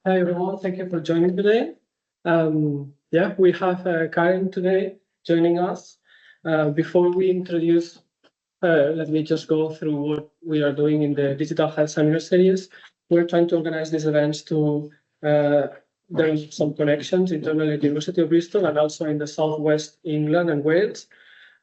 Hi everyone, thank you for joining today. We have Karen today joining us. Before we introduce her, let me just go through what we are doing in the Digital Health Seminar Series. We're trying to organize these events to there's some connections internally at the University of Bristol and also in the Southwest England and Wales.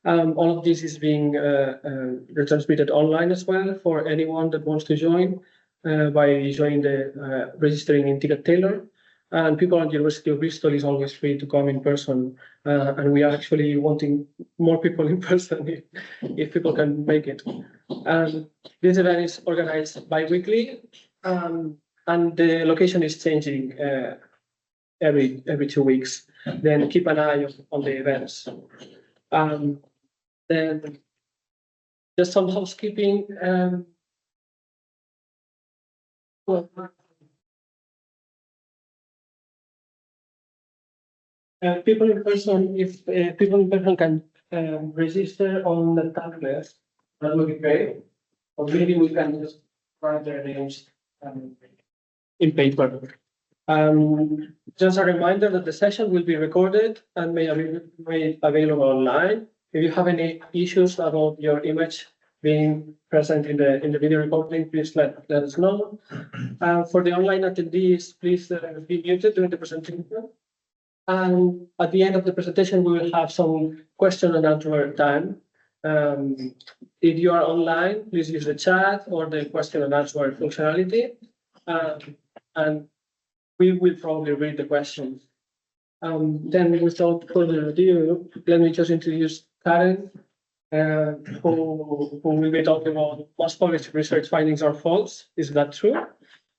All of this is being retransmitted online as well for anyone that wants to join. By joining the registering in Ticket Taylor. And people at the University of Bristol is always free to come in person. And we are actually wanting more people in person if people can make it. This event is organized bi-weekly, and the location is changing every 2 weeks. Then keep an eye on the events. Then just some housekeeping. People in person, if people in person can register on the tablet, that would be great. Or maybe we can just write their names in paper. Just a reminder that the session will be recorded and made available online. If you have any issues about your image being present in the video recording, please let us know. For the online attendees, please be muted during the presentation. And at the end of the presentation, we will have some question and answer time. If you are online, please use the chat or the question and answer functionality. And we will probably read the questions. Then without further ado, let me just introduce Karen, who will be talking about most published research findings are false. Is that true?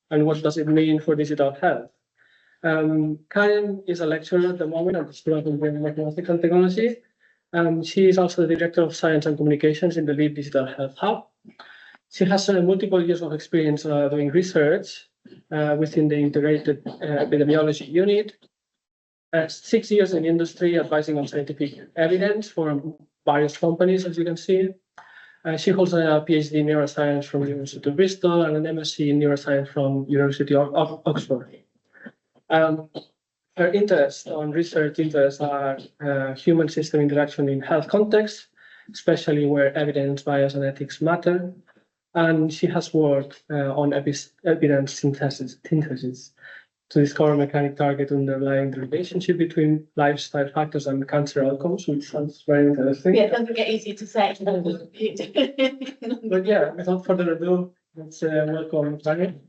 And what does it mean for digital health? Karen is a lecturer at the moment at the School of Mathematics and Technology. She is also the Director of Science and Communications in the Lead Digital Health Hub. She has multiple years of experience doing research within the Integrated Epidemiology Unit, 6 years in industry advising on scientific evidence for various companies, as you can see. She holds a PhD in neuroscience from the University of Bristol and an MSc in neuroscience from University of Oxford. Her research interests are human system interaction in health contexts, especially where evidence, bias, and ethics matter. And she has worked on evidence synthesis to discover mechanic target underlying the relationship between lifestyle factors and cancer outcomes, which sounds very interesting. Yeah, it doesn't get easier to say. But yeah, without further ado, let's welcome Karen.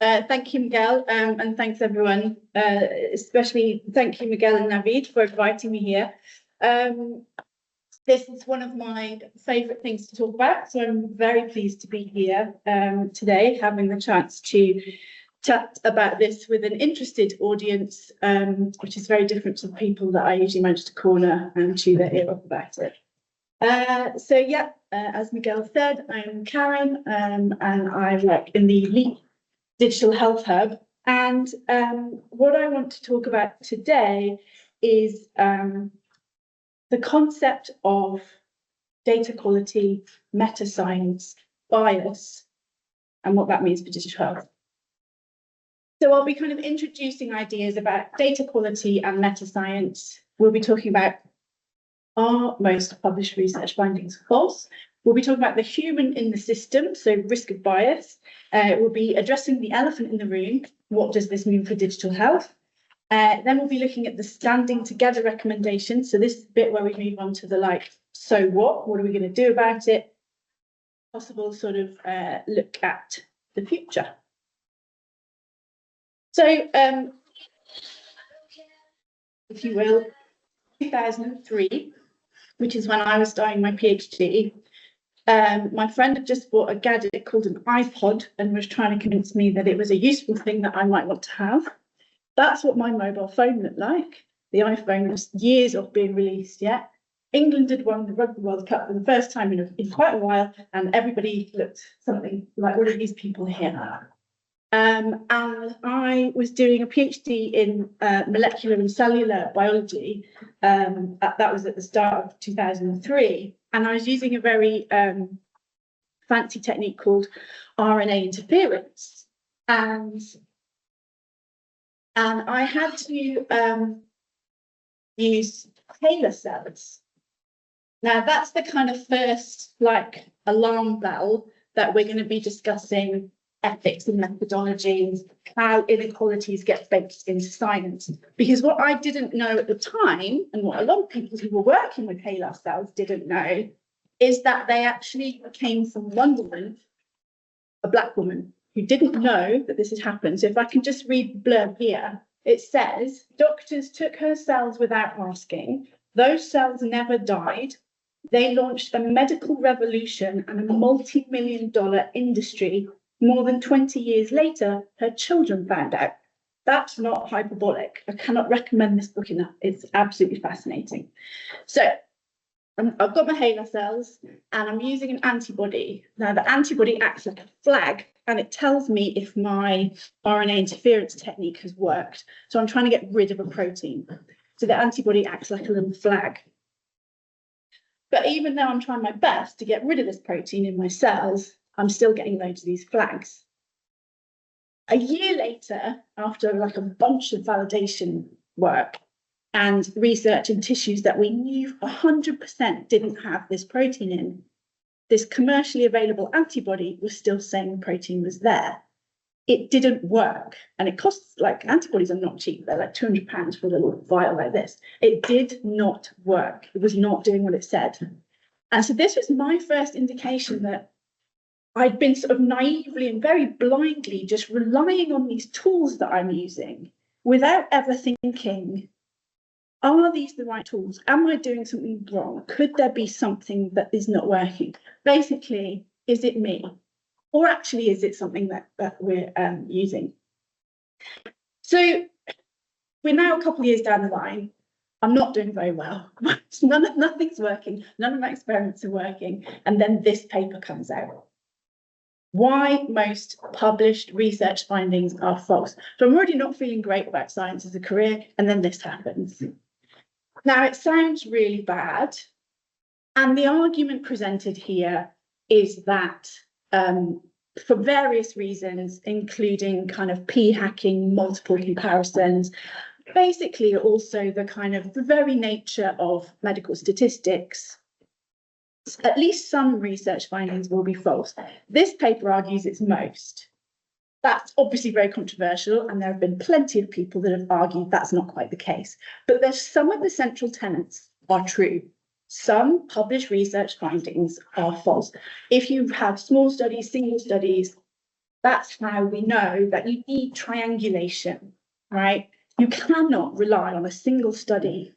Thank you, Miguel, and thanks everyone. Especially thank you, Miguel and Navid, for inviting me here. This is one of my favourite things to talk about, so I'm very pleased to be here today, having the chance to chat about this with an interested audience, which is very different to the people that I usually manage to corner and chew their ear off about it. As Miguel said, I'm Karen, and I work in the Leap Digital Health Hub. And what I want to talk about today is the concept of data quality, meta science, bias, and what that means for digital health. So I'll be kind of introducing ideas about data quality and meta science. We'll be talking about are most published research findings false? We'll be talking about the human in the system, so risk of bias. We'll be addressing the elephant in the room. What does this mean for digital health? Then we'll be looking at the standing together recommendations. So this is the bit where we move on to the so what? What are we going to do about it? Possible sort of look at the future. So, if you will, 2003, which is when I was starting my PhD, my friend had just bought a gadget called an iPod and was trying to convince me that it was a useful thing that I might want to have. That's what my mobile phone looked like. The iPhone was years off being released yet. England had won the Rugby World Cup for the first time in quite a while, and everybody looked something like all of these people here. And I was doing a PhD in molecular and cellular biology. That was at the start of 2003. And I was using a very fancy technique called RNA interference. And I had to use HeLa cells. Now, that's the kind of first like alarm bell that we're going to be discussing ethics and methodologies, how inequalities get baked into science. Because what I didn't know at the time, and what a lot of people who were working with HeLa cells didn't know, is that they actually came from one woman, a Black woman, who didn't know that this had happened. So if I can just read the blurb here, it says, doctors took her cells without asking. Those cells never died. They launched a medical revolution and a multi-million-dollar industry. More than 20 years later, her children found out. That's not hyperbolic. I cannot recommend this book enough. It's absolutely fascinating. So I've got my HeLa cells and I'm using an antibody. Now, the antibody acts like a flag and it tells me if my RNA interference technique has worked. So I'm trying to get rid of a protein. So the antibody acts like a little flag. But even though I'm trying my best to get rid of this protein in my cells, I'm still getting loads of these flags. A year later, after like a bunch of validation work and research in tissues that we knew 100% didn't have this protein in, this commercially available antibody was still saying the protein was there. It didn't work. And it costs, like, antibodies are not cheap. They're like £200 for a little vial like this. It did not work. It was not doing what it said. And so this was my first indication that I'd been sort of naively and very blindly just relying on these tools that I'm using without ever thinking, are these the right tools? Am I doing something wrong? Could there be something that is not working? Basically, is it me? Or actually, is it something that we're using? So we're now a couple of years down the line. I'm not doing very well. Nothing's working. None of my experiments are working. And then this paper comes out. Why most published research findings are false. So I'm already not feeling great about science as a career, and then this happens. Now, it sounds really bad. And the argument presented here is that for various reasons, including kind of p-hacking, multiple comparisons, basically also the very nature of medical statistics, at least some research findings will be false. This paper argues it's most. That's obviously very controversial, and there have been plenty of people that have argued that's not quite the case. But there's some of the central tenets are true. Some published research findings are false. If you have small studies, single studies, that's how we know that you need triangulation, right? You cannot rely on a single study.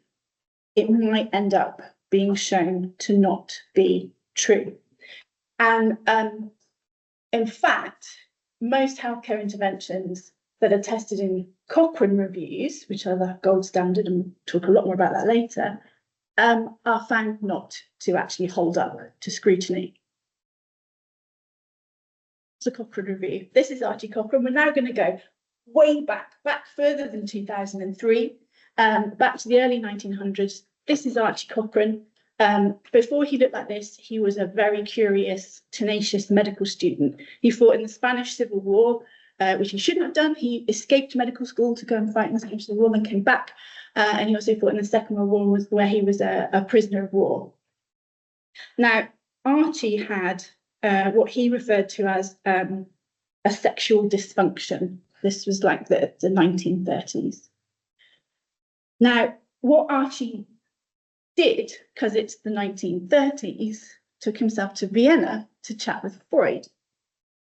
It might end up being shown to not be true. And in fact, most healthcare interventions that are tested in Cochrane reviews, which are the gold standard, and we'll talk a lot more about that later, are found not to actually hold up to scrutiny. It's a Cochrane review. This is Archie Cochrane. We're now going to go way back further than 2003, back to the early 1900s. This is Archie Cochrane. Before he looked like this, he was a very curious, tenacious medical student. He fought in the Spanish Civil War, which he shouldn't have done. He escaped medical school to go and fight in the Spanish Civil War and came back. And he also fought in the Second World War, where he was a prisoner of war. Now, Archie had what he referred to as a sexual dysfunction. This was like the 1930s. Now, what Archie did, because it's the 1930s, took himself to Vienna to chat with Freud,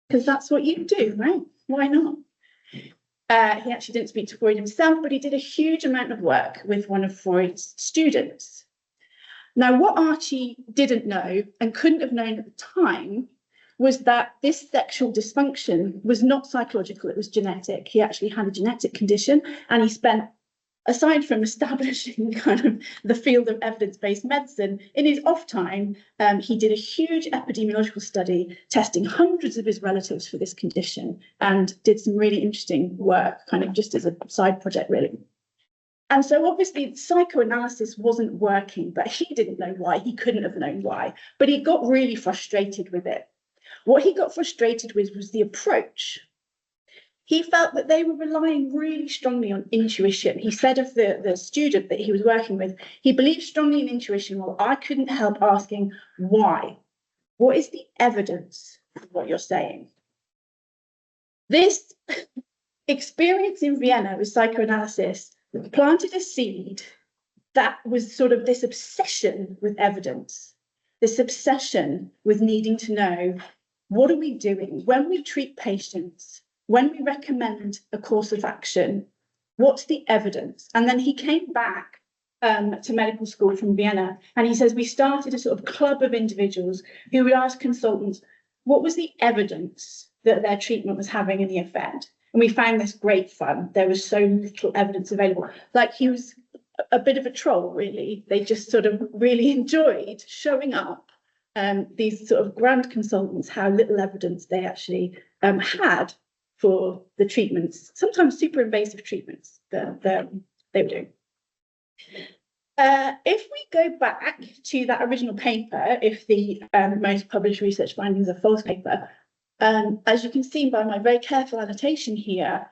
because that's what you do, right? Why not? He actually didn't speak to Freud himself, but he did a huge amount of work with one of Freud's students. Now, what Archie didn't know and couldn't have known at the time was that this sexual dysfunction was not psychological, it was genetic. He actually had a genetic condition, and he spent, aside from establishing kind of the field of evidence-based medicine, in his off time, he did a huge epidemiological study testing hundreds of his relatives for this condition and did some really interesting work, kind of just as a side project, really. And so obviously psychoanalysis wasn't working, but he didn't know why. He couldn't have known why, but he got really frustrated with it. What he got frustrated with was the approach. He felt that they were relying really strongly on intuition. He said of the student that he was working with, he believed strongly in intuition. Well, I couldn't help asking why. What is the evidence for what you're saying? This experience in Vienna with psychoanalysis planted a seed that was sort of this obsession with evidence, this obsession with needing to know, what are we doing when we treat patients? When we recommend a course of action, what's the evidence? And then he came back to medical school from Vienna, and he says, we started a sort of club of individuals who would ask consultants, what was the evidence that their treatment was having any effect? And we found this great fun. There was so little evidence available. Like, he was a bit of a troll, really. They just sort of really enjoyed showing up these sort of grand consultants, how little evidence they actually had for the treatments, sometimes super invasive treatments that they were doing. If we go back to that original paper, if the most published research findings are false paper, as you can see by my very careful annotation here,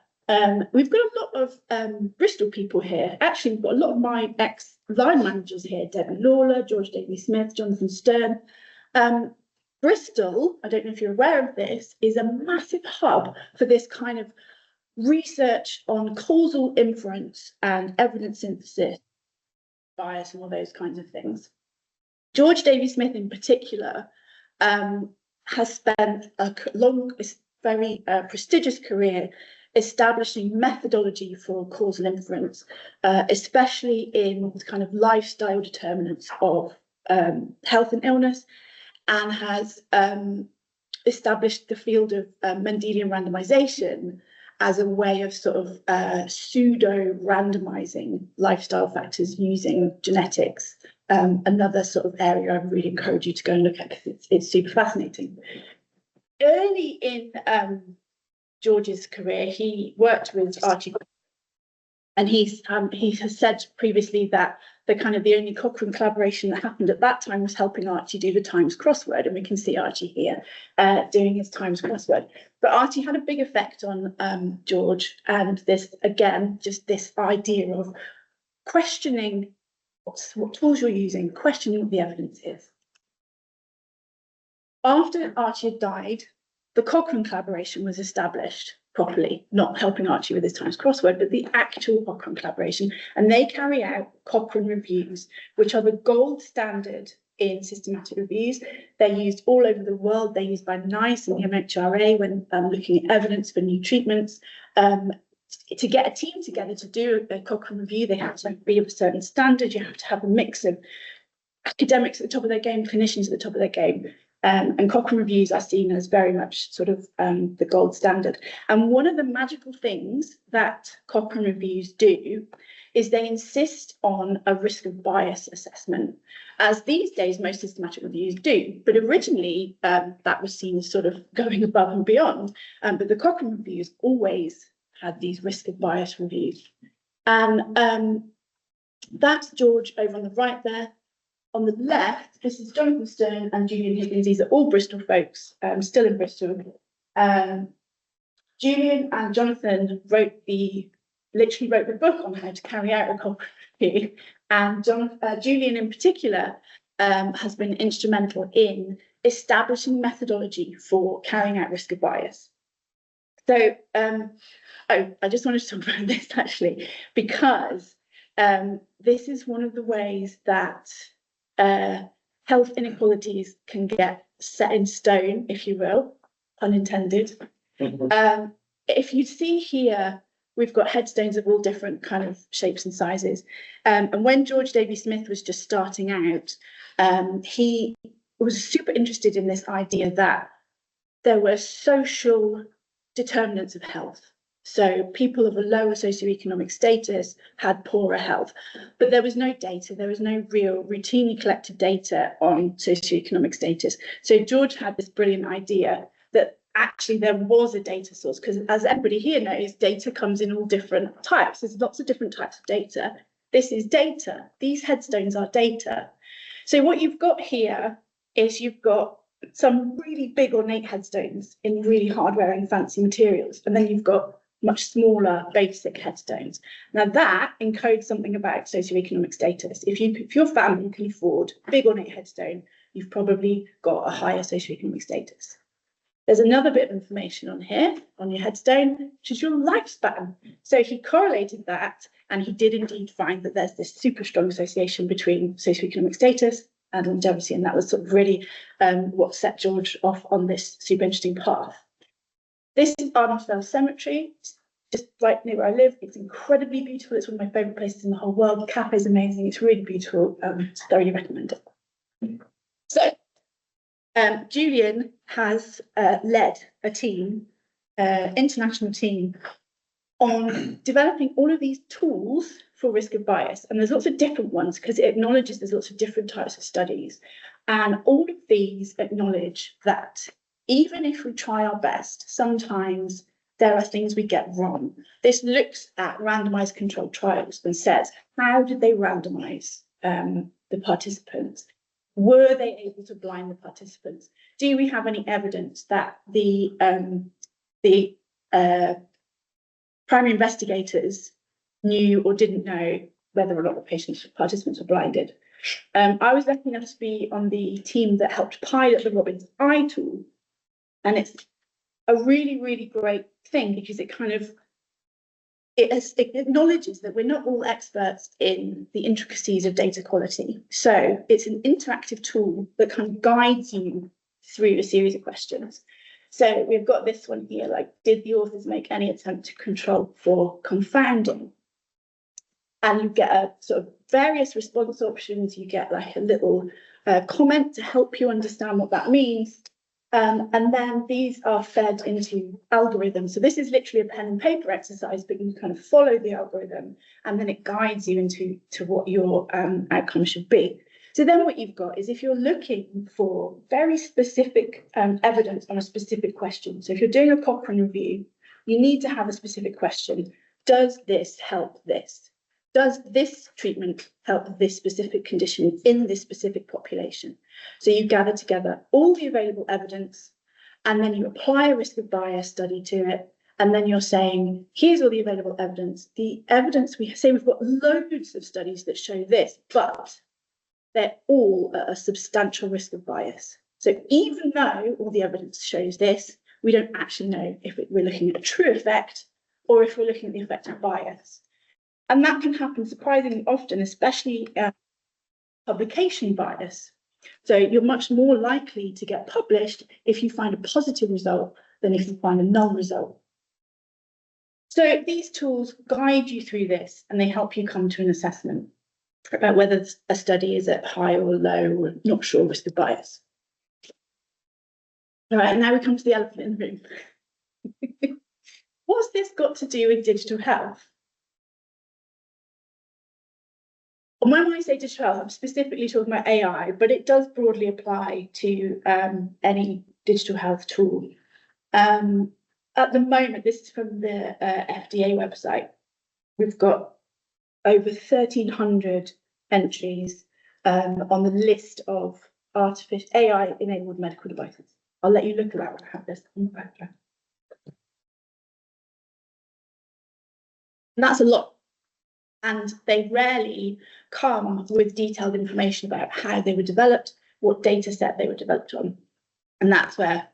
we've got a lot of Bristol people here. Actually, we've got a lot of my ex-line managers here, Debbie Lawler, George Davey-Smith, Jonathan Stern. Bristol, I don't know if you're aware of this, is a massive hub for this kind of research on causal inference and evidence synthesis, bias and all those kinds of things. George Davey-Smith in particular has spent a long, very prestigious career establishing methodology for causal inference, especially in kind of lifestyle determinants of health and illness, and has established the field of Mendelian randomization as a way of sort of pseudo randomizing lifestyle factors using genetics. Another sort of area I really encourage you to go and look at, because it's super fascinating. Early in George's career, he worked with Archie, and he has said previously that the only Cochrane collaboration that happened at that time was helping Archie do the Times crossword, and we can see Archie here doing his Times crossword. But Archie had a big effect on George, and this, again, just this idea of questioning what tools you're using, questioning what the evidence is. After Archie had died, the Cochrane collaboration was established properly, not helping Archie with his Times crossword, but the actual Cochrane collaboration. And they carry out Cochrane reviews, which are the gold standard in systematic reviews. They're used all over the world. They're used by NICE and the MHRA when looking at evidence for new treatments. To get a team together to do a Cochrane review, they have to be of a certain standard. You have to have a mix of academics at the top of their game, clinicians at the top of their game. And Cochrane reviews are seen as very much sort of the gold standard. And one of the magical things that Cochrane reviews do is they insist on a risk of bias assessment, as these days most systematic reviews do. But originally that was seen as sort of going above and beyond. But the Cochrane reviews always had these risk of bias reviews. And that's George over on the right there. On the left, this is Jonathan Stern and Julian Higgins. These are all Bristol folks, still in Bristol. Julian and Jonathan literally wrote the book on how to carry out a Cochrane review. And Julian in particular has been instrumental in establishing methodology for carrying out risk of bias. So, I just wanted to talk about this actually, because this is one of the ways that health inequalities can get set in stone, if you will, pun intended. If you see here, we've got headstones of all different kind of shapes and sizes. And when George Davey-Smith was just starting out, he was super interested in this idea that there were social determinants of health. So people of a lower socioeconomic status had poorer health, but there was no data. There was no real routinely collected data on socioeconomic status. So George had this brilliant idea that actually there was a data source, because as everybody here knows, data comes in all different types. There's lots of different types of data. This is data. These headstones are data. So what you've got here is you've got some really big ornate headstones in really hard-wearing fancy materials, and then you've got much smaller basic headstones. Now that encodes something about socioeconomic status. If your family can afford a big ornate headstone, you've probably got a higher socioeconomic status. There's another bit of information on here, on your headstone, which is your lifespan. So he correlated that, and he did indeed find that there's this super strong association between socioeconomic status and longevity, and that was sort of really what set George off on this super interesting path. This is Arnold Cemetery, just right near where I live. It's incredibly beautiful. It's one of my favourite places in the whole world. The cafe is amazing. It's really beautiful. Thoroughly recommend it. So, Julian has led a team, international team, on developing all of these tools for risk of bias. And there's lots of different ones because it acknowledges there's lots of different types of studies. And all of these acknowledge that even if we try our best, sometimes there are things we get wrong. This looks at randomized controlled trials and says, how did they randomize the participants? Were they able to blind the participants? Do we have any evidence that the primary investigators knew or didn't know whether or not the participants were blinded? I was lucky enough to be on the team that helped pilot the Robin's Eye tool, and it's a really, really great thing because it kind of it acknowledges that we're not all experts in the intricacies of data quality. So it's an interactive tool that kind of guides you through a series of questions. So we've got this one here, like, did the authors make any attempt to control for confounding? And you get a sort of various response options. You get like a little comment to help you understand what that means. And then these are fed into algorithms. So this is literally a pen and paper exercise, but you kind of follow the algorithm and then it guides you into what your outcome should be. So then what you've got is if you're looking for very specific evidence on a specific question. So if you're doing a Cochrane review, you need to have a specific question. Does this help this? Does this treatment help this specific condition in this specific population? So you gather together all the available evidence, and then you apply a risk of bias study to it, and then you're saying, here's all the available evidence. The evidence, we say we've got loads of studies that show this, but they're all at a substantial risk of bias. So even though all the evidence shows this, we don't actually know if we're looking at a true effect or if we're looking at the effect of bias. And that can happen surprisingly often, especially publication bias. So you're much more likely to get published if you find a positive result than if you find a null result. So these tools guide you through this and they help you come to an assessment about whether a study is at high or low or not sure risk of bias. All right, and now we come to the elephant in the room. What's this got to do with digital health? And when I say digital health, I'm specifically talking about AI, but it does broadly apply to any digital health tool. At the moment, this is from the FDA website. We've got over 1,300 entries on the list of artificial AI-enabled medical devices. I'll let you look at that when I have this on the background. And that's a lot. And they rarely come with detailed information about how they were developed, what data set they were developed on. And that's where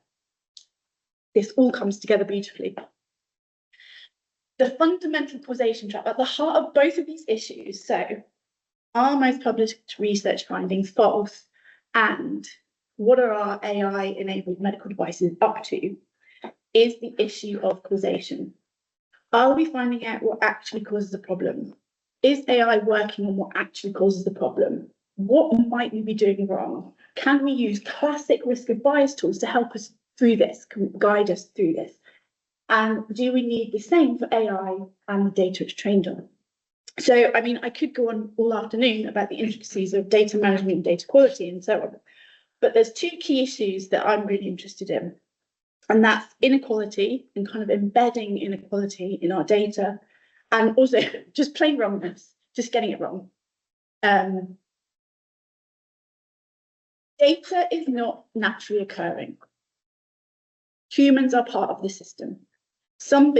this all comes together beautifully. The fundamental causation trap at the heart of both of these issues, so are most published research findings false, and what are our AI-enabled medical devices up to, is the issue of causation. Are we finding out what actually causes the problem? Is AI working on what actually causes the problem? What might we be doing wrong? Can we use classic risk of bias tools to help us through this, guide us through this? And do we need the same for AI and the data it's trained on? So, I mean, I could go on all afternoon about the intricacies of data management and data quality and so on. But there's two key issues that I'm really interested in. And that's inequality and kind of embedding inequality in our data. And also just plain wrongness, just getting it wrong. Data Data is not naturally occurring. Humans are part of the system. Some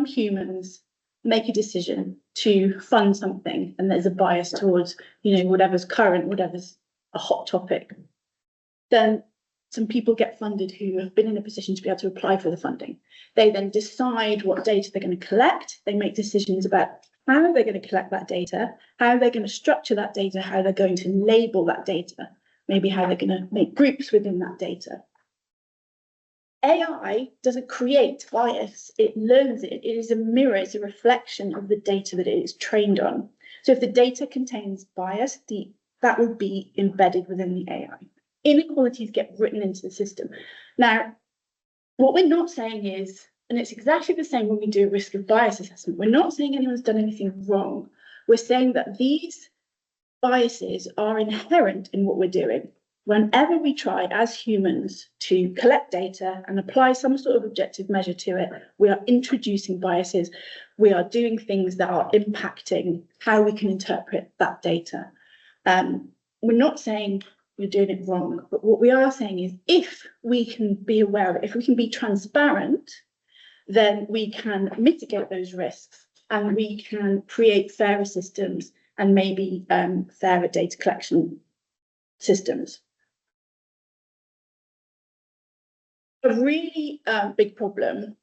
humans make a decision to fund something, and there's a bias towards, whatever's current, whatever's a hot topic. Then some people get funded who have been in a position to be able to apply for the funding. They then decide what data they're going to collect. They make decisions about how they're going to collect that data, how they're going to structure that data, how they're going to label that data, maybe how they're going to make groups within that data. AI doesn't create bias, it learns it. It is a mirror, it's a reflection of the data that it is trained on. So if the data contains bias, that will be embedded within the AI. Inequalities get written into the system. Now, what we're not saying is, and it's exactly the same when we do a risk of bias assessment, we're not saying anyone's done anything wrong. We're saying that these biases are inherent in what we're doing. Whenever we try as humans to collect data and apply some sort of objective measure to it, we are introducing biases. We are doing things that are impacting how we can interpret that data. We're not saying you're doing it wrong, but what we are saying is if we can be aware of it, if we can be transparent, then we can mitigate those risks and we can create fairer systems and maybe fairer data collection systems. A really big problem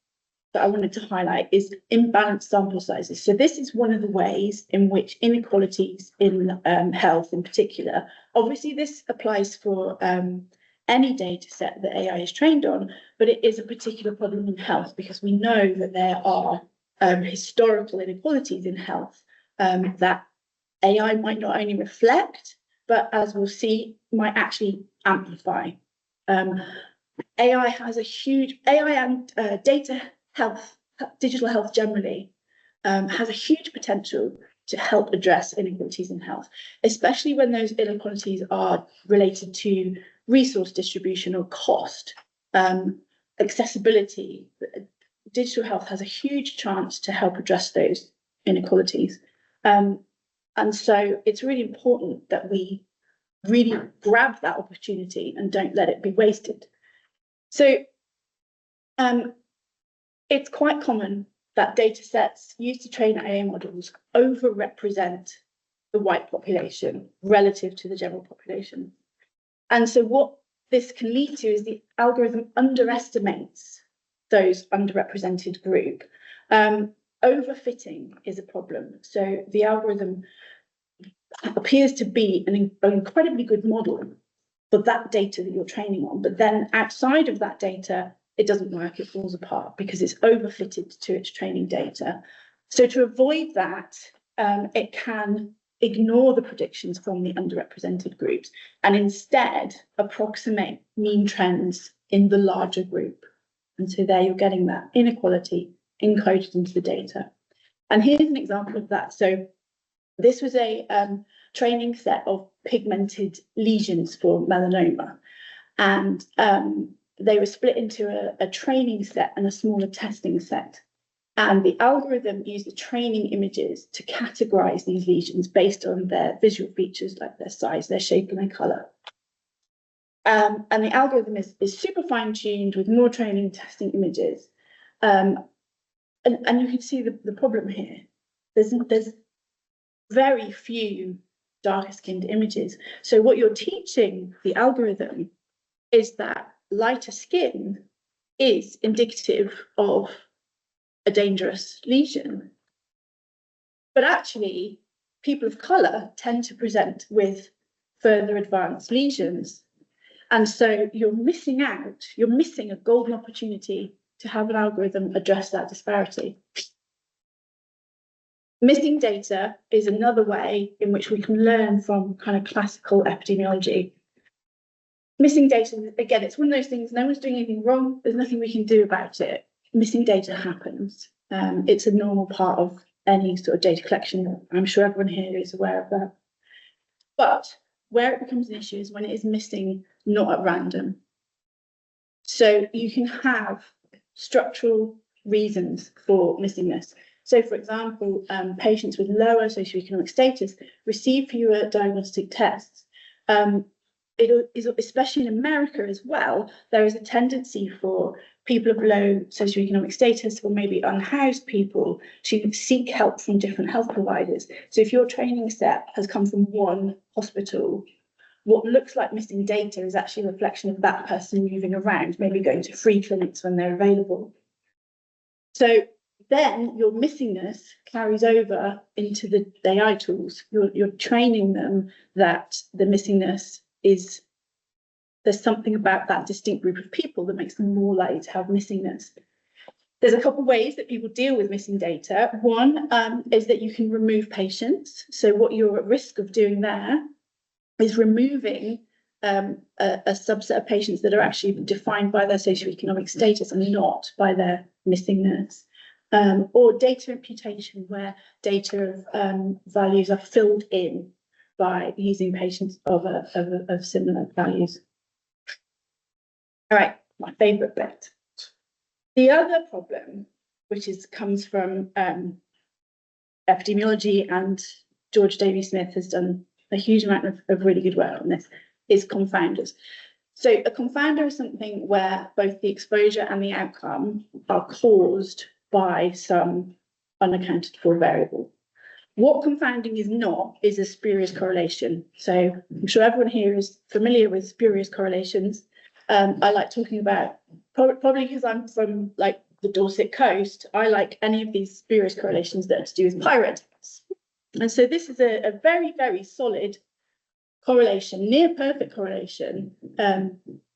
that I wanted to highlight is imbalanced sample sizes. So this is one of the ways in which inequalities in health in particular, obviously this applies for any data set that AI is trained on, but it is a particular problem in health because we know that there are historical inequalities in health that AI might not only reflect, but as we'll see, might actually amplify. AI and data health, digital health generally, has a huge potential to help address inequalities in health, especially when those inequalities are related to resource distribution or cost, accessibility. Digital health has a huge chance to help address those inequalities. And so it's really important that we really grab that opportunity and don't let it be wasted. So it's quite common that data sets used to train AI models overrepresent the white population relative to the general population. And so what this can lead to is the algorithm underestimates those underrepresented group. Overfitting is a problem. So the algorithm appears to be an incredibly good model for that data that you're training on, but then outside of that data, it doesn't work, it falls apart because it's overfitted to its training data. So to avoid that, it can ignore the predictions from the underrepresented groups and instead approximate mean trends in the larger group. And so there you're getting that inequality encoded into the data. And here's an example of that. So this was a training set of pigmented lesions for melanoma. And they were split into a training set and a smaller testing set. And the algorithm used the training images to categorize these lesions based on their visual features, like their size, their shape, and their color. And the algorithm is super fine-tuned with more training and testing images. And you can see the problem here. There's very few darker-skinned images. So what you're teaching the algorithm is that lighter skin is indicative of a dangerous lesion. But actually, people of colour tend to present with further advanced lesions. And so you're missing a golden opportunity to have an algorithm address that disparity. Missing data is another way in which we can learn from kind of classical epidemiology. Missing data, again, it's one of those things, no one's doing anything wrong, there's nothing we can do about it. Missing data happens. It's a normal part of any sort of data collection. I'm sure everyone here is aware of that. But where it becomes an issue is when it is missing not at random. So you can have structural reasons for missing this. So, for example, patients with lower socioeconomic status receive fewer diagnostic tests. it is, especially in America as well, there is a tendency for people of low socioeconomic status or maybe unhoused people to seek help from different health providers. So if your training set has come from one hospital, what looks like missing data is actually a reflection of that person moving around, maybe going to free clinics when they're available. So then your missingness carries over into the AI tools. You're training them that the missingness is, there's something about that distinct group of people that makes them more likely to have missingness. There's a couple of ways that people deal with missing data. One is that you can remove patients. So what you're at risk of doing there is removing a subset of patients that are actually defined by their socioeconomic status and not by their missingness. Or data imputation, where data values are filled in by using patients of similar values. All right, my favourite bit. The other problem, which comes from epidemiology, and George Davey Smith has done a huge amount of really good work on this, is confounders. So a confounder is something where both the exposure and the outcome are caused by some unaccounted for variable. What confounding is not is a spurious correlation. So I'm sure everyone here is familiar with spurious correlations. I like talking about, probably because I'm from like the Dorset coast, I like any of these spurious correlations that are to do with pirate attacks. And so this is a very, very solid correlation, near perfect correlation,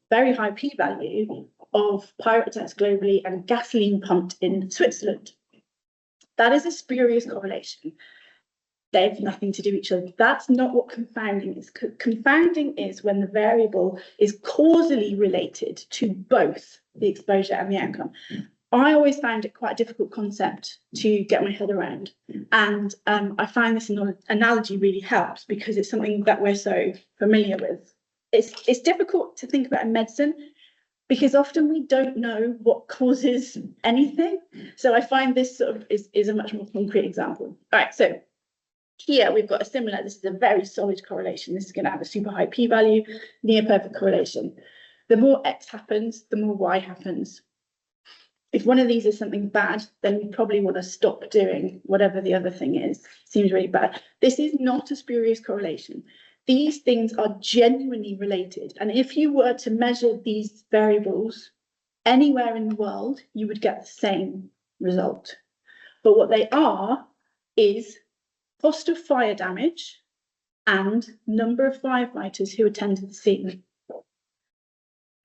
very high p-value of pirate attacks globally and gasoline pumped in Switzerland. That is a spurious correlation. They have nothing to do with each other. That's not what confounding is. Confounding is when the variable is causally related to both the exposure and the outcome. I always found it quite a difficult concept to get my head around. And I find this analogy really helps because it's something that we're so familiar with. It's difficult to think about in medicine because often we don't know what causes anything. So I find this sort of is a much more concrete example. All right, so here we've got a similar, this is a very solid correlation. This is going to have a super high p-value, near perfect correlation. The more X happens, the more Y happens. If one of these is something bad, then we probably want to stop doing whatever the other thing is. Seems really bad. This is not a spurious correlation. These things are genuinely related. And if you were to measure these variables anywhere in the world, you would get the same result. But what they are is cost of fire damage and number of firefighters who attend to the scene.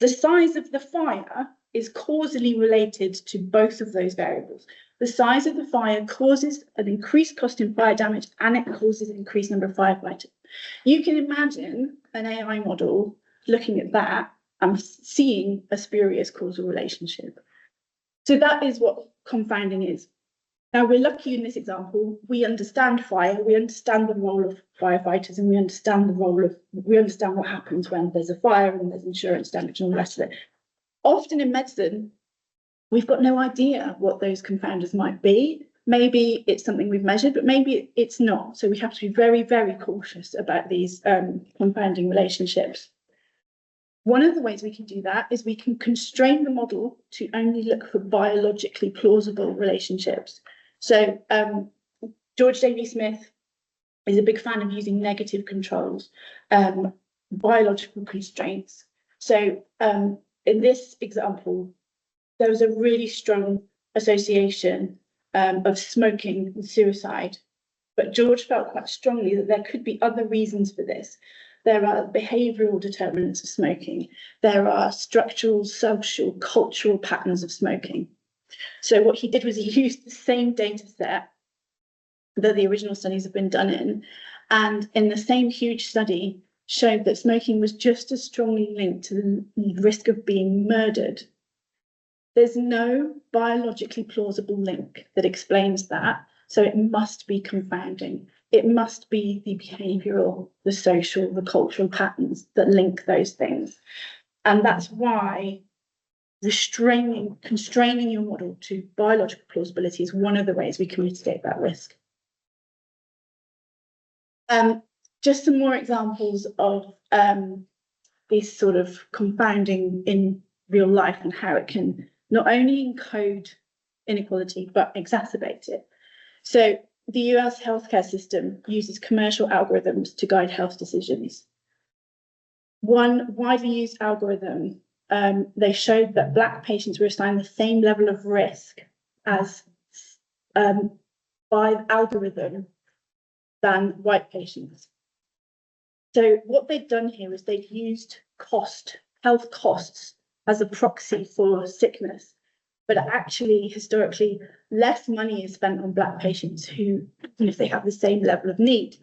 The size of the fire is causally related to both of those variables. The size of the fire causes an increased cost in fire damage and it causes an increased number of firefighters. You can imagine an AI model looking at that and seeing a spurious causal relationship. So that is what confounding is. Now, we're lucky in this example, we understand fire, we understand the role of firefighters, and we understand what happens when there's a fire and there's insurance damage and all the rest of it. Often in medicine, we've got no idea what those confounders might be. Maybe it's something we've measured, but maybe it's not. So we have to be very, very cautious about these confounding relationships. One of the ways we can do that is we can constrain the model to only look for biologically plausible relationships. So George Davey Smith is a big fan of using negative controls, biological constraints. So in this example, there was a really strong association of smoking with suicide. But George felt quite strongly that there could be other reasons for this. There are behavioural determinants of smoking. There are structural, social, cultural patterns of smoking. So what he did was he used the same data set that the original studies have been done in, and in the same huge study showed that smoking was just as strongly linked to the risk of being murdered. There's no biologically plausible link that explains that, so it must be confounding. It must be the behavioural, the social, the cultural patterns that link those things. And that's why constraining your model to biological plausibility is one of the ways we can mitigate that risk. Just some more examples of this sort of confounding in real life and how it can not only encode inequality, but exacerbate it. So the US healthcare system uses commercial algorithms to guide health decisions. One widely used algorithm, they showed that Black patients were assigned the same level of risk as by the algorithm than white patients. So what they'd done here is they'd used health costs as a proxy for sickness, but actually historically less money is spent on Black patients who, even if they have the same level of need.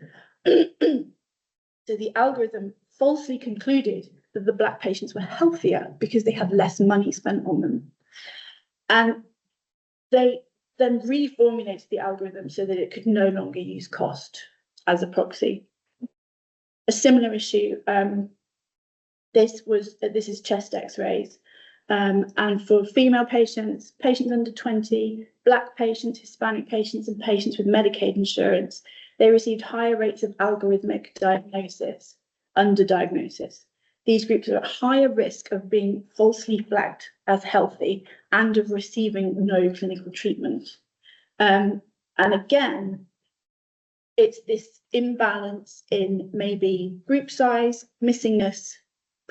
So the algorithm falsely concluded that the Black patients were healthier because they had less money spent on them. And they then reformulated the algorithm so that it could no longer use cost as a proxy. A similar issue, this is chest x-rays. And for female patients, patients under 20, Black patients, Hispanic patients, and patients with Medicaid insurance, they received higher rates of algorithmic diagnosis, underdiagnosis. These groups are at higher risk of being falsely flagged as healthy and of receiving no clinical treatment. And again, it's this imbalance in maybe group size, missingness,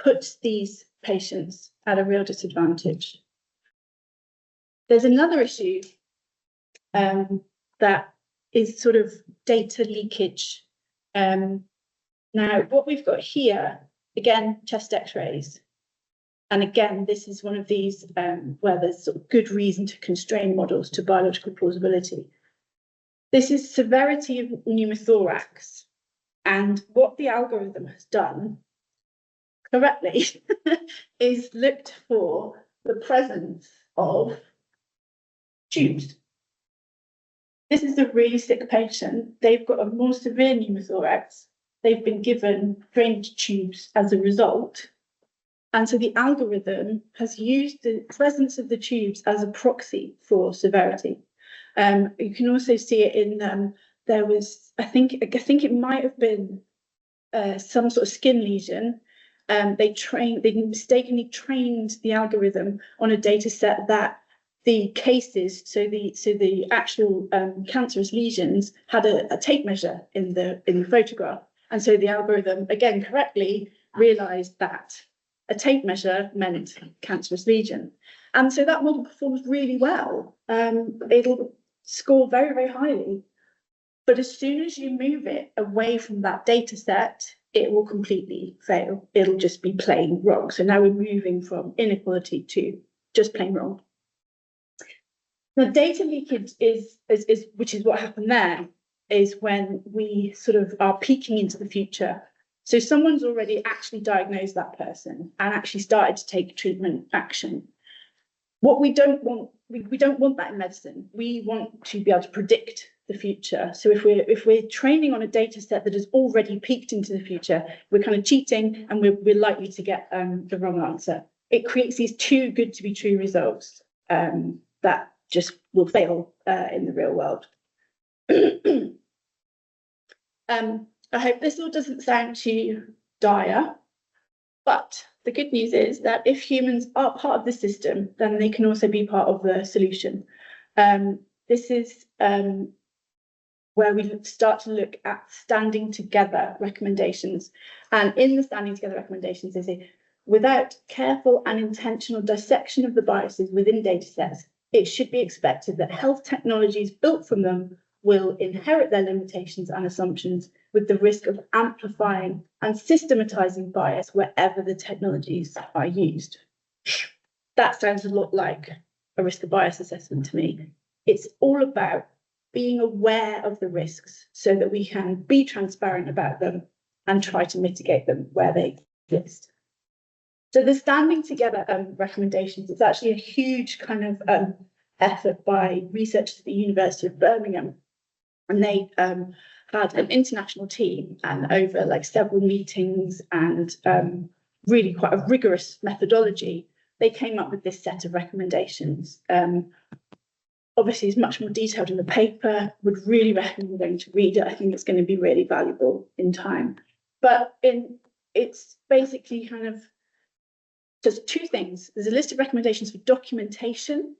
puts these patients at a real disadvantage. There's another issue that is sort of data leakage. Now, what we've got here, again, chest x-rays. And again, this is one of these where there's sort of good reason to constrain models to biological plausibility. This is severity of pneumothorax. And what the algorithm has done correctly is looked for the presence of tubes. This is a really sick patient. They've got a more severe pneumothorax. They've been given drainage tubes as a result. And so the algorithm has used the presence of the tubes as a proxy for severity. You can also see it in, there was, I think it might have been some sort of skin lesion. They mistakenly trained the algorithm on a data set that the cases, so the actual cancerous lesions had a tape measure in the photograph. And so the algorithm, again, correctly realized that a tape measure meant cancerous lesion. And so that model performs really well. It'll score very, very highly. But as soon as you move it away from that data set, it will completely fail. It'll just be plain wrong. So now we're moving from inequality to just plain wrong. Now, data leakage is which is what happened there, is when we sort of are peeking into the future. So someone's already actually diagnosed that person and actually started to take treatment action. What we don't want, we don't want that in medicine. We want to be able to predict the future. So if we're training on a data set that has already peeked into the future, we're kind of cheating and we're likely to get the wrong answer. It creates these too good to be true results that just will fail in the real world. I hope this all doesn't sound too dire, but the good news is that if humans are part of the system, then they can also be part of the solution. This is where we start to look at standing together recommendations. And in the standing together recommendations, they say, without careful and intentional dissection of the biases within data sets, it should be expected that health technologies built from them will inherit their limitations and assumptions with the risk of amplifying and systematizing bias wherever the technologies are used. That sounds a lot like a risk of bias assessment to me. It's all about being aware of the risks so that we can be transparent about them and try to mitigate them where they exist. So the standing together recommendations, it's actually a huge kind of effort by researchers at the University of Birmingham. And they had an international team and over like several meetings and really quite a rigorous methodology, they came up with this set of recommendations. Obviously, it's much more detailed in the paper, would really recommend going to read it. I think it's going to be really valuable in time. But in it's basically kind of just two things. There's a list of recommendations for documentation,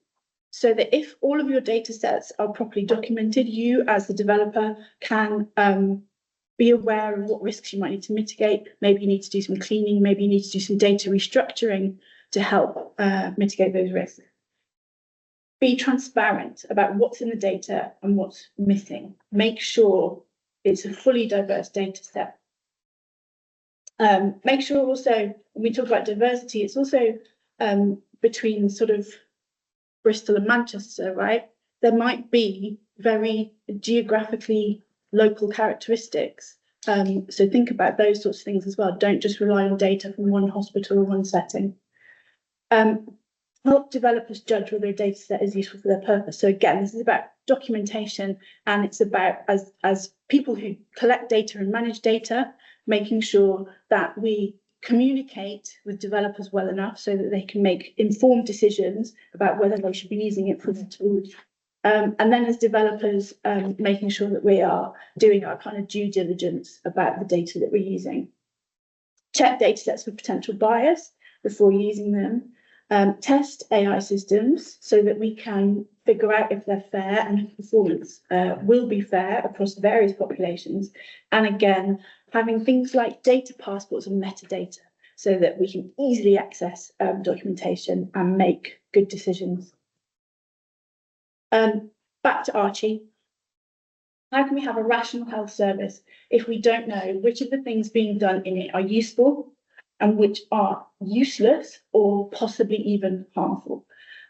so that if all of your data sets are properly documented, you as the developer can be aware of what risks you might need to mitigate. Maybe you need to do some cleaning, maybe you need to do some data restructuring to help mitigate those risks. Be transparent about what's in the data and what's missing. Make sure it's a fully diverse data set. Make sure also, when we talk about diversity, it's also between sort of Bristol and Manchester, right? There might be very geographically local characteristics. So think about those sorts of things as well. Don't just rely on data from one hospital or one setting. Help developers judge whether a data set is useful for their purpose. So again, this is about documentation, and it's about, as people who collect data and manage data, making sure that we communicate with developers well enough so that they can make informed decisions about whether they should be using it for the tools. And then as developers, making sure that we are doing our kind of due diligence about the data that we're using. Check data sets for potential bias before using them. Test AI systems so that we can figure out if they're fair and if performance will be fair across various populations. And again, having things like data passports and metadata so that we can easily access documentation and make good decisions. Back to Archie. How can we have a rational health service if we don't know which of the things being done in it are useful and which are useless or possibly even harmful?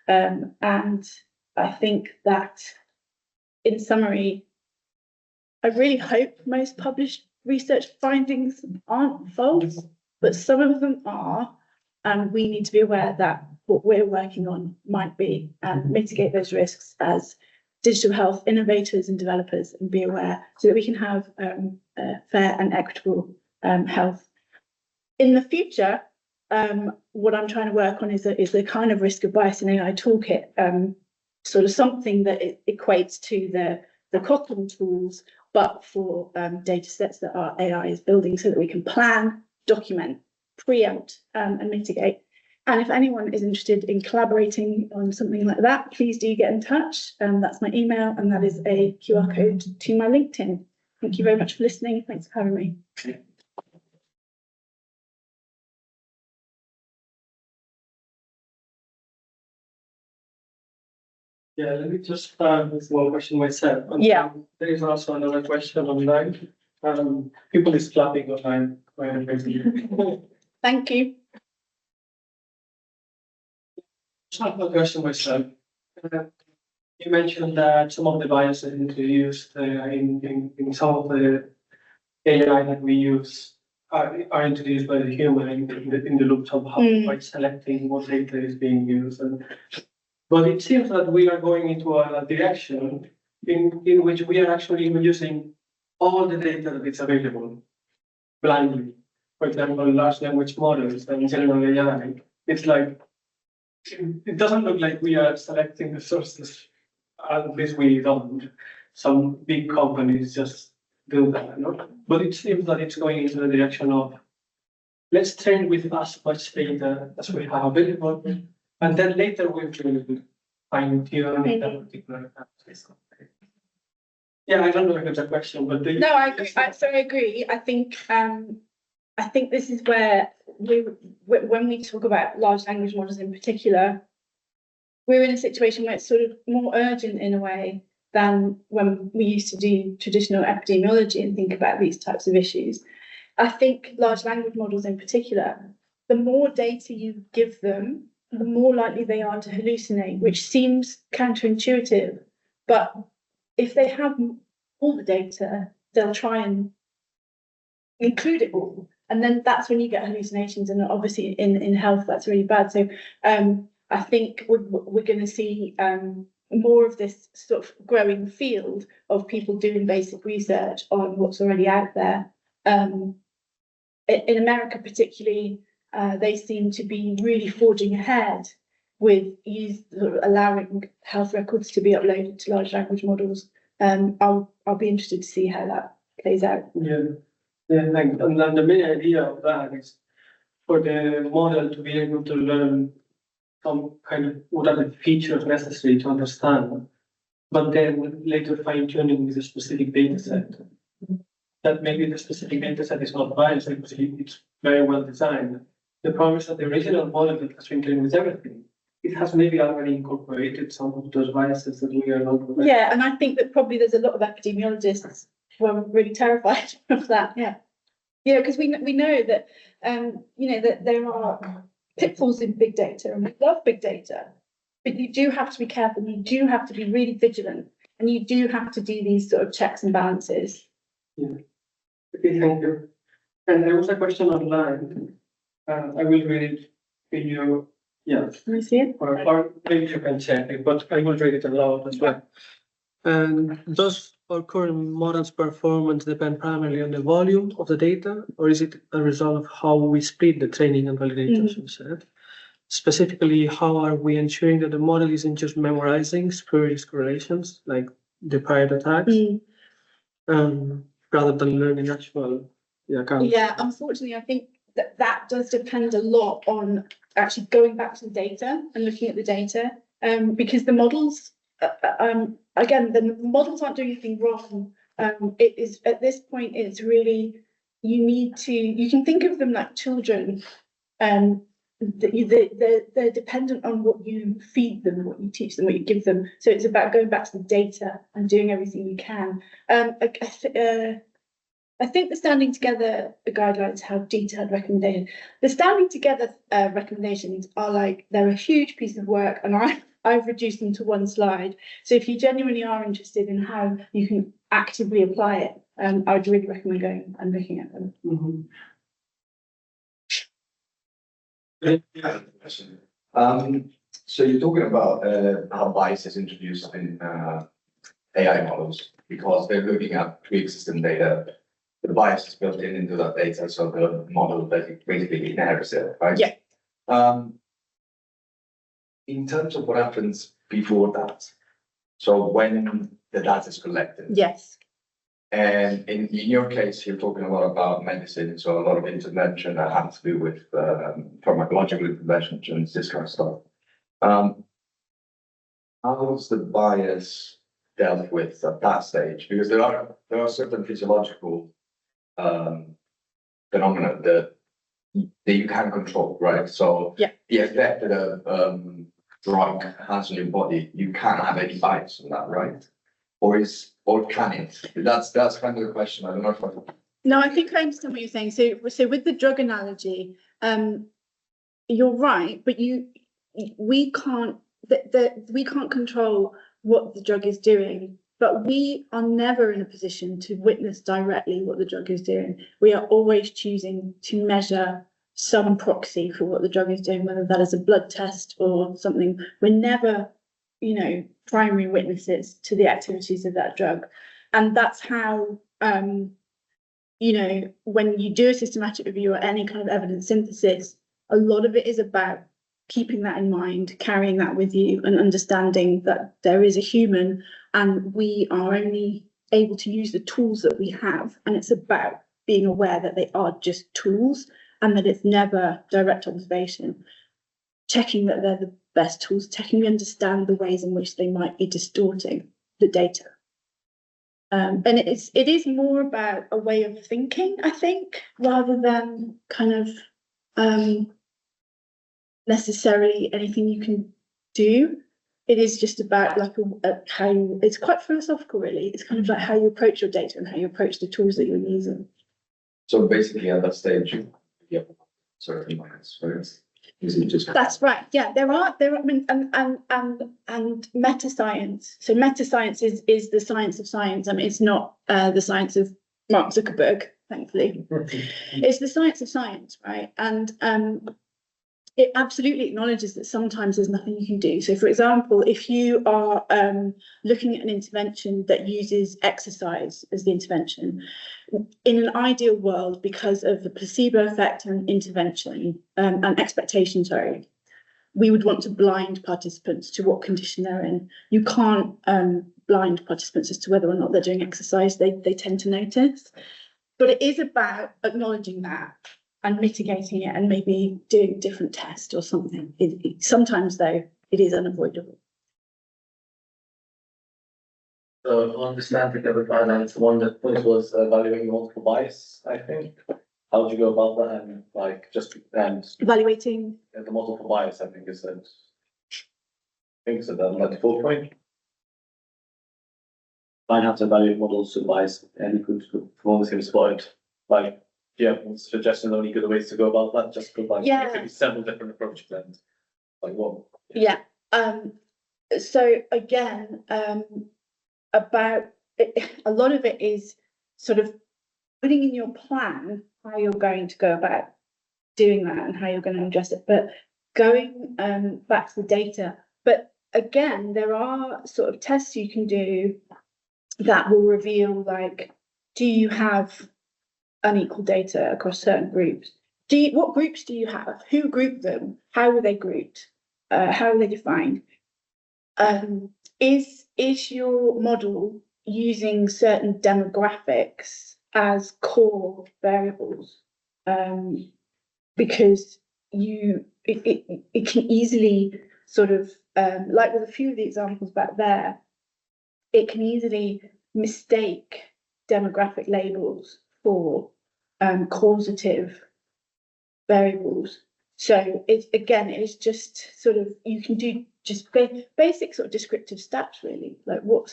And I think that, in summary, I really hope most published research findings aren't false, but some of them are, and we need to be aware that what we're working on might be, and mitigate those risks as digital health innovators and developers, and be aware so that we can have fair and equitable health. In the future, what I'm trying to work on is the kind of risk of bias in AI toolkit, sort of something that it equates to the Cochrane tools, but for data sets that our AI is building, so that we can plan, document, preempt, and mitigate. And if anyone is interested in collaborating on something like that, please do get in touch. That's my email, and that is a QR code to my LinkedIn. Thank you very much for listening. Thanks for having me. Yeah, let me just start with one question myself. Yeah. There is also another question online. People is clapping online. Thank you. Just have a question myself. You mentioned that some of the biases introduced in some of the AI that we use are introduced by the human in the loop somehow by selecting what data is being used. But it seems that we are going into a direction in which we are actually using all the data that is available blindly. For example, large language models and general AI. It's like, it doesn't look like we are selecting the sources. At least we don't. Some big companies just do that, no? But it seems that it's going into the direction of, let's train with as much data as we have available, and then later we will fine tune that particular analysis. Yeah, I don't know if it's a question, but no, I agree. I agree. I think this is where when we talk about large language models in particular, we're in a situation where it's sort of more urgent in a way than when we used to do traditional epidemiology and think about these types of issues. I think large language models in particular, the more data you give them, the more likely they are to hallucinate, which seems counterintuitive. But if they have all the data, they'll try and include it all. And then that's when you get hallucinations. And obviously in health, that's really bad. So I think we're going to see more of this sort of growing field of people doing basic research on what's already out there. In America particularly, they seem to be really forging ahead with allowing health records to be uploaded to large language models. I'll be interested to see how that plays out. Yeah. Yeah, and then the main idea of that is for the model to be able to learn some kind of what are the features necessary to understand, but then later fine tuning with a specific data set. That maybe the specific data set is not biased because it's very well designed. The problem is that the original model that has been trained with everything, it has maybe already incorporated some of those biases that we are not aware. Yeah, and I think that probably there's a lot of epidemiologists who are really terrified of that. Yeah, because we know that that there are pitfalls in big data, and we love big data, but you do have to be careful. You do have to be really vigilant, and you do have to do these sort of checks and balances. Yeah. Okay, thank you. And there was a question online. I will read it to you. Yes. Can I see it? Or maybe you can check it, but I will read it aloud as well. And does our current model's performance depend primarily on the volume of the data, or is it a result of how we split the training and validation, as you said? Specifically, how are we ensuring that the model isn't just memorizing spurious correlations, like the pirate attacks, rather than learning actual accounts? Yeah, unfortunately, I think that does depend a lot on actually going back to the data and looking at the data, because the models, again, the models aren't doing anything wrong. It is at this point, it's really you can think of them like children, they're dependent on what you feed them, what you teach them, what you give them. So it's about going back to the data and doing everything you can. I think the standing together guidelines have detailed recommendations. The standing together recommendations are they're a huge piece of work, and I've reduced them to one slide. So if you genuinely are interested in how you can actively apply it, I would really recommend going and looking at them. Mm-hmm. So you're talking about how bias is introduced in AI models because they're looking at pre-existing data. The bias is built into that data, so the model basically inherits it, right? Yeah. In terms of what happens before that, so when the data is collected. Yes. And in your case, you're talking a lot about medicine, so a lot of intervention that has to do with pharmacological interventions, this kind of stuff. How is the bias dealt with at that stage? Because there are certain physiological phenomena that you can control, right? So yeah, the effect that a drug has on your body, you can't have any bias on that, right? Or can it? That's kind of the question. I don't know if No, I think I understand what you're saying. So with the drug analogy, you're right, but we can't control what the drug is doing, but we are never in a position to witness directly what the drug is doing. We are always choosing to measure some proxy for what the drug is doing, whether that is a blood test or something. We're never, primary witnesses to the activities of that drug. And that's how, when you do a systematic review or any kind of evidence synthesis, a lot of it is about keeping that in mind, carrying that with you, and understanding that there is a human and we are only able to use the tools that we have. And it's about being aware that they are just tools and that it's never direct observation, checking that they're the best tools, checking we understand the ways in which they might be distorting the data. And it is more about a way of thinking, I think, rather than kind of necessarily anything you can do. It is just about it's quite philosophical, really. It's kind of like how you approach your data and how you approach the tools that you're using. So basically, at that stage, you have certain bias, right? That's right. Yeah, there are and meta science. So meta science is the science of science. I mean, it's not the science of Mark Zuckerberg, thankfully. It's the science of science, right? And it absolutely acknowledges that sometimes there's nothing you can do. So, for example, if you are looking at an intervention that uses exercise as the intervention, in an ideal world, because of the placebo effect and intervention and expectation, we would want to blind participants to what condition they're in. You can't blind participants as to whether or not they're doing exercise. They tend to notice. But it is about acknowledging that and mitigating it and maybe doing a different test or something. Sometimes, though, it is unavoidable. So understanding the requirements, one that was evaluating multiple bias, I think. How would you go about that? And like just Evaluating. the multiple bias, I think is that. I think it's the multiple point. Might have to evaluate models to bias any groups from the same spot. Like, yeah, suggestions only good ways to go about that. Just for like, Yeah. it could be several different approaches and like what. Yeah. So again, about it, a lot of it is sort of putting in your plan how you're going to go about doing that and how you're going to address it. But going back to the data, but again, there are sort of tests you can do that will reveal, like, do you have unequal data across certain groups? What groups do you have? Who grouped them? How were they grouped? How are they defined? Is your model using certain demographics as core variables? Because it can easily sort of, like with a few of the examples back there, it can easily mistake demographic labels for causative variables. So it's just sort of, you can do just basic sort of descriptive stats, really, like what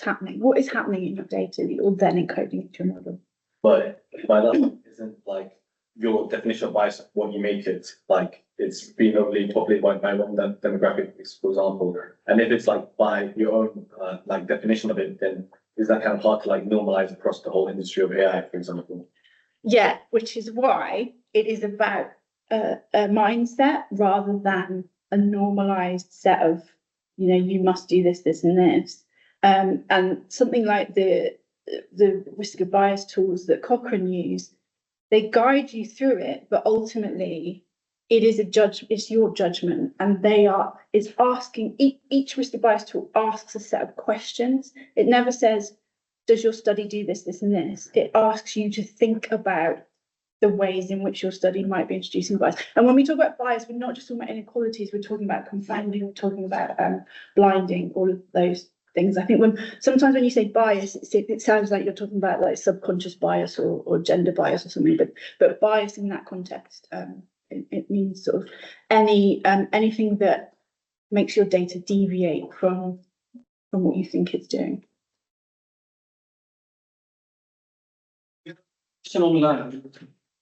is happening in your data that you're then encoding into your model. But by that isn't like your definition of bias, what you make it, like it's been overly populated by one demographic, for example. And if it's like by your own like definition of it, then is that kind of hard to like normalize across the whole industry of AI, for example? Yeah, which is why it is about a mindset rather than a normalized set of, you must do this, this, and this. And something like the risk of bias tools that Cochrane use, they guide you through it, but ultimately it is it's your judgment, and it's asking, each risk of bias tool asks a set of questions. It never says, does your study do this, this, and this? It asks you to think about the ways in which your study might be introducing bias. And when we talk about bias, we're not just talking about inequalities, we're talking about confounding, we're talking about blinding, all of those things. I think sometimes when you say bias, it sounds like you're talking about like subconscious bias or gender bias or something, but bias in that context, it means sort of anything that makes your data deviate from what you think it's doing.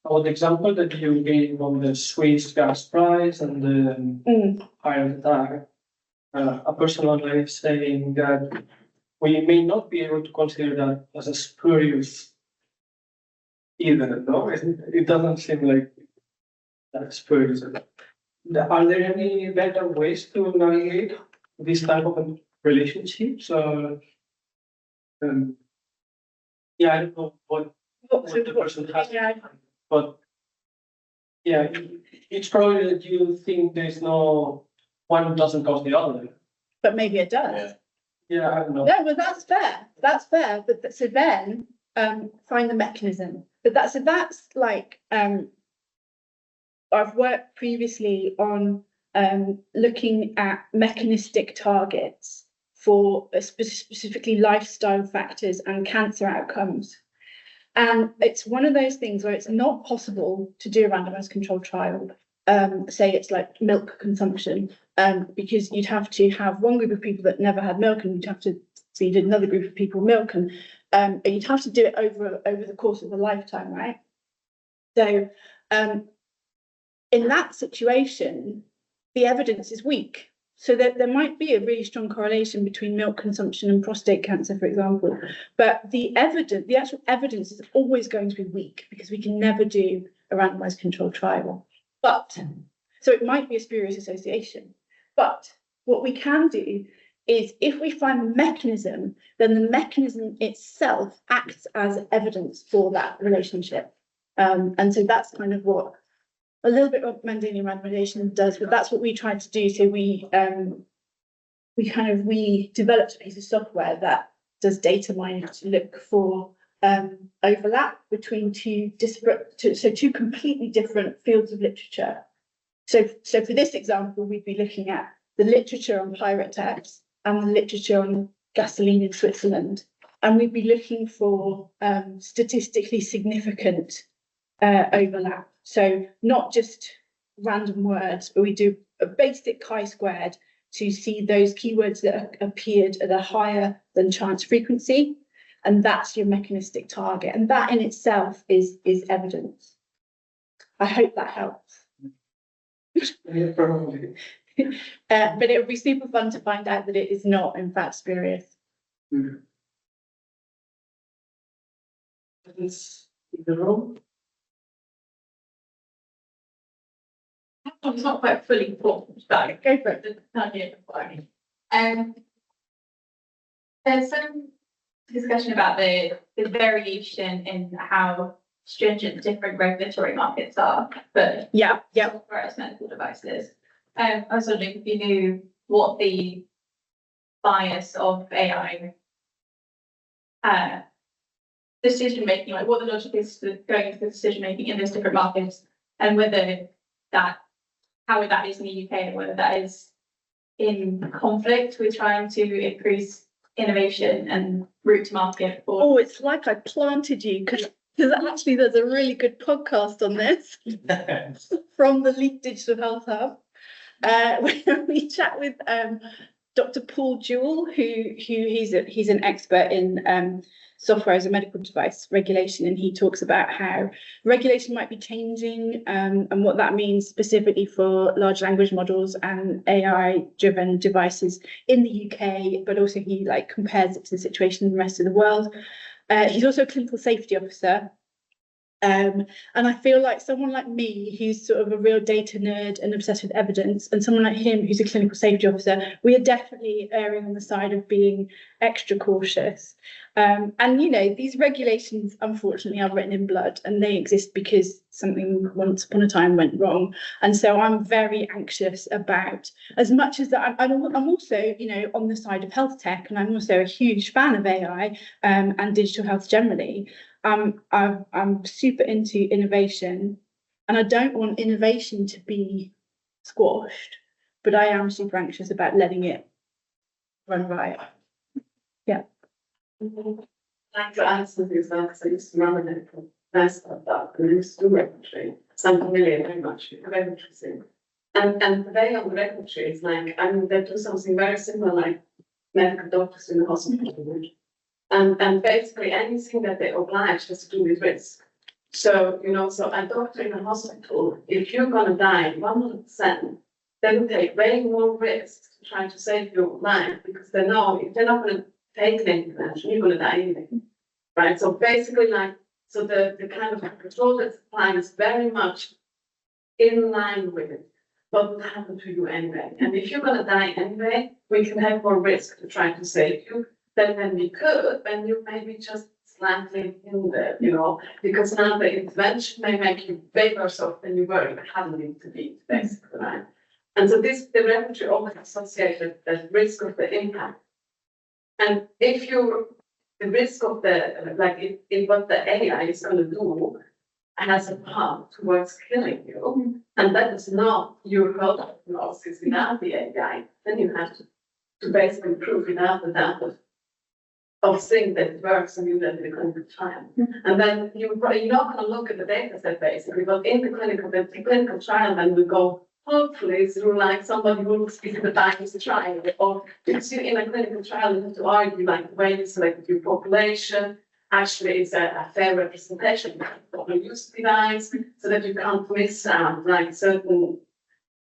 On the example that you gave on the Swiss gas price and the higher attack, a person online is saying that we may not be able to consider that as a spurious either, no? It doesn't seem like that's spurious. Are there any better ways to navigate this type of relationships? I don't know what the person has. But yeah, it's probably that you think there's no one doesn't cause the other. But maybe it does. Yeah, I don't know. No, well, that's fair. That's fair. But so then find the mechanism. But that's like I've worked previously on looking at mechanistic targets for specifically lifestyle factors and cancer outcomes. And it's one of those things where it's not possible to do a randomized controlled trial. Say it's like milk consumption, because you'd have to have one group of people that never had milk, and you'd have to feed another group of people milk, and you'd have to do it over the course of a lifetime, right? So in that situation, the evidence is weak. So that there might be a really strong correlation between milk consumption and prostate cancer, for example. But the actual evidence is always going to be weak because we can never do a randomized controlled trial. But so it might be a spurious association. But what we can do is if we find the mechanism, then the mechanism itself acts as evidence for that relationship. And so that's kind of what a little bit of Mendelian randomization does, but that's what we tried to do. So we developed a piece of software that does data mining to look for overlap between two completely different fields of literature. So for this example, we'd be looking at the literature on pirate tax and the literature on gasoline in Switzerland, and we'd be looking for statistically significant overlap. So not just random words, but we do a basic chi-squared to see those keywords that appeared at a higher than chance frequency, and that's your mechanistic target, and that in itself is evidence. I hope that helps. Yeah, probably. But it would be super fun to find out that it is not, in fact, spurious. It's in the room. I'm not quite fully formed, but Go for it. There's some discussion about the variation in how stringent different regulatory markets are, but Yeah. software as medical devices. I was wondering if you knew what the bias of AI decision making, like what the logic is to going into the decision making in those different markets, and whether that, how that is in the UK, and whether that is in conflict with trying to increase innovation and route to market for. Oh, it's like I planted you, because actually there's a really good podcast on this from the Leap Digital Health Hub, where we chat with Dr. Paul Jewell, he's an expert in software as a medical device regulation, and he talks about how regulation might be changing and what that means specifically for large language models and AI-driven devices in the UK, but also he like compares it to the situation in the rest of the world. He's also a clinical safety officer. And I feel like someone like me, who's sort of a real data nerd and obsessed with evidence, and someone like him, who's a clinical safety officer, we are definitely erring on the side of being extra cautious. And, you know, these regulations, unfortunately, are written in blood, and they exist because something once upon a time went wrong. And so I'm very anxious about, as much as that, I'm also, you know, on the side of health tech, and I'm also a huge fan of AI and digital health generally. I'm super into innovation, and I don't want innovation to be squashed, but I am super anxious about letting it run riot. Yeah. Like to add something as well, because I used to run a medical startup and I used to do regulatory, so I'm familiar very much with the regulatory thing. And the way on the regulatory is like, I mean, they do something very similar like medical doctors in the hospital. And basically anything that they oblige has to do with risk. So, you know, so a doctor in a hospital, if you're gonna die 100%, they will take way more risks to try to save your life, because they know if they're not gonna take an intervention, you're gonna die anyway. Right? So basically like, so the kind of control that's applying is very much in line with it. What will happen to you anyway? And if you're gonna die anyway, we can have more risk to try to save you than when we could, when you maybe just slightly in there, you know, because now the intervention may make you way worse off than you were if it hadn't been to be, basically, right? And so this, the regulatory always associated the risk of the impact. And if you, the risk of the, like if what the AI is going to do has a path towards killing you, and that is not your health diagnosis without the AI, then you have to basically prove without the doubt of saying that it works and you then the clinical trial. And then you're not going to look at the data set basically, but in the clinical trial then we go hopefully through like somebody who looks into the times to trial, or because you in a clinical trial you have to argue like the way you selected your population actually is a fair representation of what you use the device, so that you can't miss out like certain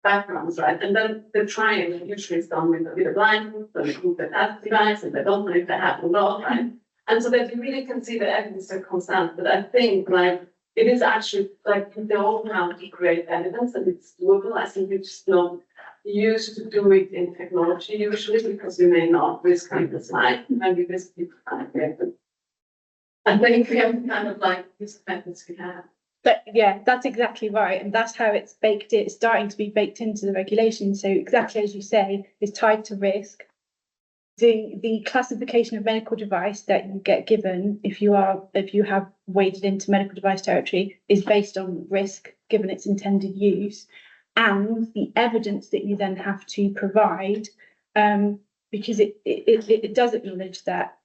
backgrounds, right? And then the trial usually is done with a blind group, and a group that has the device and they don't know if they have or not, right? And so that you really can see the evidence that comes out. But I think like it is actually like they all know how to create evidence and it's doable. I think we're just not used to do it in technology usually because we may not risk people's life, maybe risk people's life. I think we have kind of like these methods we have. But yeah, that's exactly right. And that's how it's baked in, it's starting to be baked into the regulation. So exactly as you say, it's tied to risk. the classification of medical device that you get given if you have waded into medical device territory is based on risk given its intended use, and the evidence that you then have to provide, because it does acknowledge that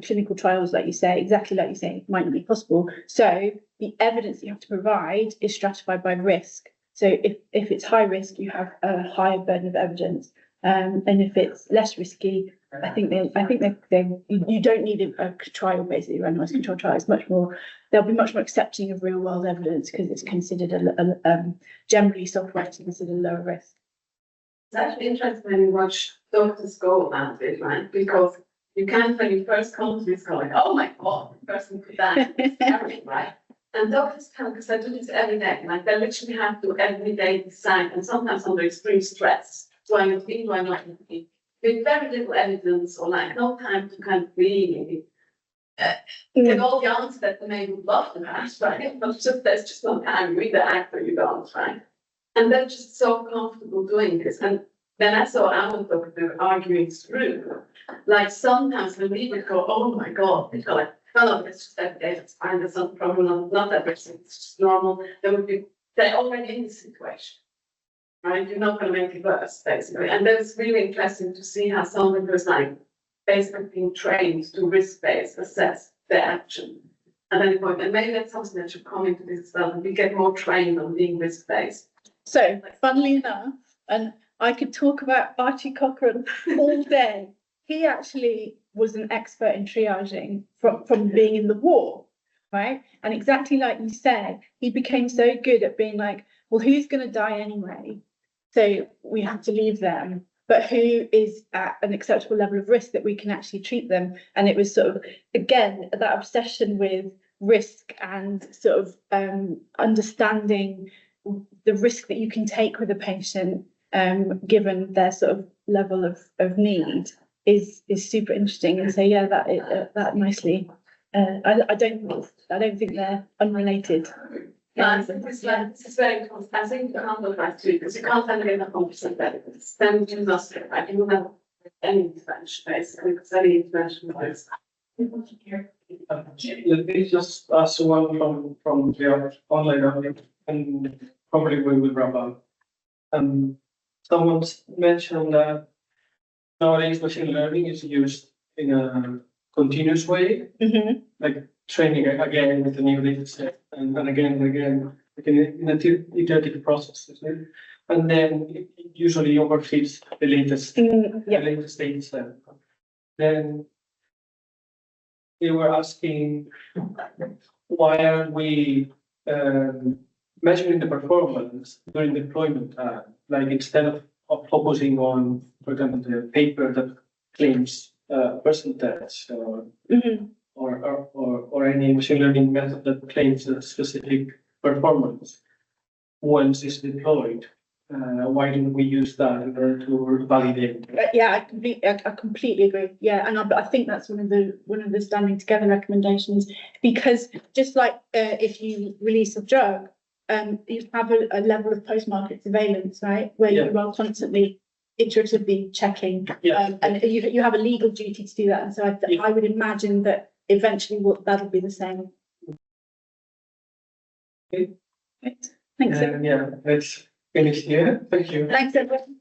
clinical trials, like you say, exactly like you say, might not be possible. So the evidence you have to provide is stratified by risk. So if it's high risk, you have a higher burden of evidence. And if it's less risky, I think you don't need a trial, basically, randomized control trial. It's much more, they'll be much more accepting of real world evidence because it's considered generally software to consider lower risk. It's actually interesting when you watch doctors go about it, right? Because you can't, when you first come to this, go like, oh my God, the person could die, it's scary, right? And doctors can, because I do this every day, like they literally have to every day decide, and sometimes under extreme stress, do I intervene, do I not intervene? With very little evidence or like no time to kind of really get all the answers that the man would love to have, right? But just there's just no time with the actor, you don't, right? And they're just so comfortable doing this. And then I saw our doctor arguing through, like sometimes when we would go, oh my God, they go like, well, no, it's just every day, it's fine, there's no problem, not that it's just normal. They're already in the situation. Right, you're not going to make it worse, basically. And that's really interesting to see how someone who's like basically being trained to risk-based assess their action. And then and maybe that's something that should come into this as well, and we get more trained on being risk-based. So, funnily enough, and I could talk about Archie Cochrane all day. He actually was an expert in triaging from being in the war, right? And exactly like you said, he became so good at being like, well, who's going to die anyway? So we have to leave them, but who is at an acceptable level of risk that we can actually treat them? And it was sort of, again, that obsession with risk and sort of understanding the risk that you can take with a patient, given their sort of level of need, is super interesting. And so yeah, that nicely. I don't think they're unrelated. I think this is very important. I think you can't go back to it because you can't have enough 100% evidence. Then you lost it, right? You don't have any intervention, basically, because any intervention was. Let me just ask one from the online audience, and probably we will wrap up. Someone mentioned that nowadays machine learning is used in a continuous way, like training again with a new data set and again and again, like in an iterative process, isn't it? And then it usually overfits the latest data set. Then they were asking, why are we measuring the performance during deployment time? Like instead of focusing on, for example, the paper that claims percentage or any machine learning method that claims a specific performance once it's deployed. Why don't we use that in order to validate? Yeah, I completely agree. Yeah, and I think that's one of the standing together recommendations, because just like if you release a drug, you have a level of post-market surveillance, right, where you are constantly iteratively checking, and you have a legal duty to do that. And so I would imagine that eventually that'll be the same. Okay. Right. Thanks. Yeah, let's finish here. Thank you. Thanks, everyone.